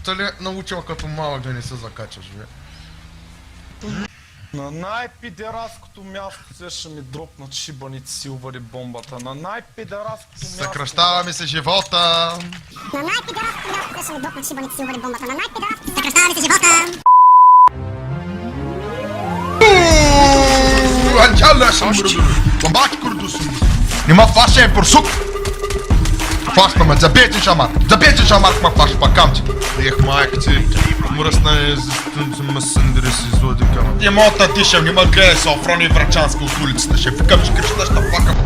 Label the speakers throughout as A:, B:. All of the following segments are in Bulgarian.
A: Бащата ли научила като малък да не се закачаш, бе?
B: На най-пидераското място се ще ми дропнат шибаните си увари бомбата. На най-пидераското място...
A: Съкръщава ми се живота!
C: На най-пидераското място ще ми дропнат шибаните си увари бомбата. На най-пидераското... Съкръщава ми се живота!
A: Анджела съм, брудо! Бабаки курдуси! Нима фаша е порсук! Фашна ме, забейте шамар, ма фаш, пакам ти! Ех, майка ти, мръсна е, ма съндери си злоди кама. Нима татиша, нима гледай се, Офрони Врачанска от улицата, ще викам, ще креща, ще пакам.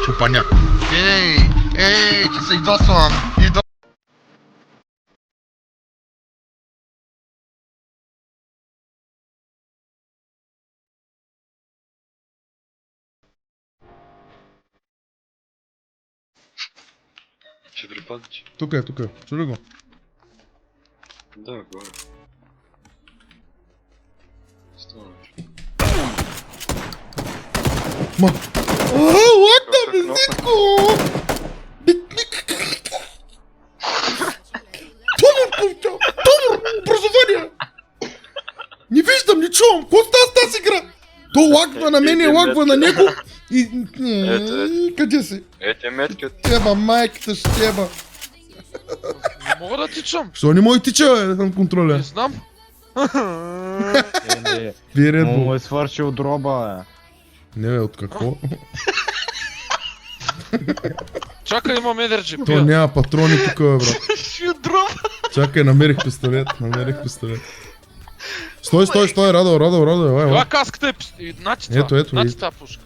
A: Шупаняк. Ей, че се идвасвам,
D: Четири пъти.
A: Тук е, чули го?
D: Да, горе. Ставаш.
A: Ма... Лакна ми, Зитко! Тумор, образование! Не виждам, не чувам, какво става с тази игра? То лаква на мен и лаква на него и... Къде си?
D: Ете метки от...
A: Теба, майката ще теба.
E: Не мога да тичам.
A: Що не мога и тича, бе, съм контроля?
E: Не знам.
A: Вие
F: Му е свършил дроба,
A: Не бе, от какво?
E: Чакай, имам енерджи.
A: То няма патрони тук, бе, брат.
E: Ще дром.
A: Чакай, намерих пистолет. Стой, Радо,
E: Това каската е... Значи това.
A: Ето,
E: Значи това пушка.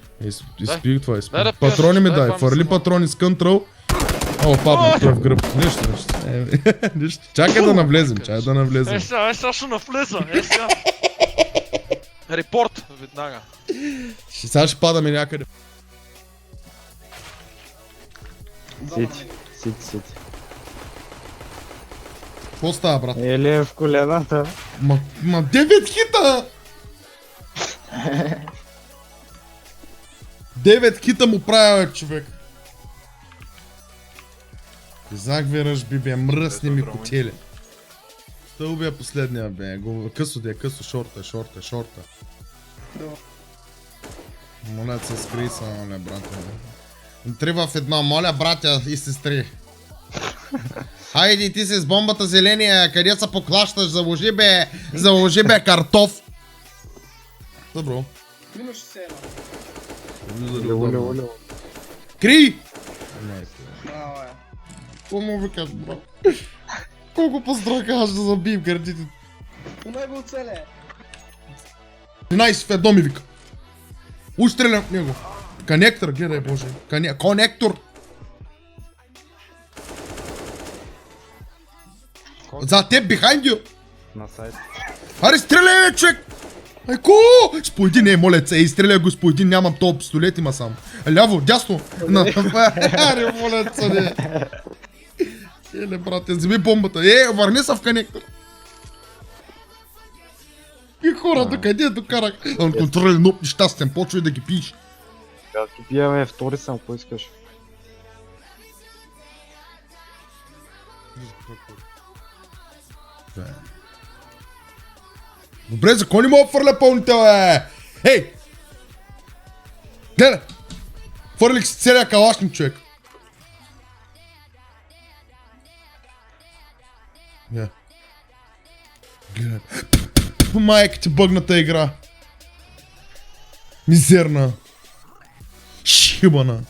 A: изпи това,
E: Дай да пия,
A: Патрони ми
E: дай
A: дай,
E: това ми
A: фърли
E: само.
A: патрони с контрол. О, падна той в гръб. Нищо. Чакай да навлезем,
E: Сега ще навлеза. Сега. Репорт, веднага.
A: Сега ще падаме някъде.
F: Сити.
A: Какво става, брат?
F: Или е в колената.
A: Ма 9 хита! 9 хита му правя, човек. Казах ви, ръжби, бе, мръсни ми котели. Той убия последния, бе. Късо, шорта. Моля се, скри се, моля, брате. 3 в 1, моля, братя и сестри. Хайде, ти си с бомбата зеления, къде се поклащаш, заложи бе картоф. Добро.
G: Имаш се
F: Оле.
A: Крий!
G: едно.
A: Какво му викаш, бро? Колко поздракаш да забием гърдите?
G: Умай го оцеле.
A: 13 в 1 ми вика. Устрелям в него. Конектор, гледай, боже. Конектор! За теб, behind you!
F: На сайт.
A: Аре, стреляй, бе, човек! Айко! С по един, моля се, изстреляй го с по един, нямам топ пистолет, има сам. Ляво, дясно! Аре, моля се, не! Еле, брате, вземи бомбата. Върни се в конектор! И хората, къде докарах? Он контролен ноп нещастен, почвай да ги пиеш.
F: Аз ти пия, втори съм, ако искаш.
A: Добре, за кой не мога да фърля пълните, бе? Хей! Гледай! Фърлих си целия калашник, човек. Гледай. Майка ти бъгната игра. Мизерна. Шибана.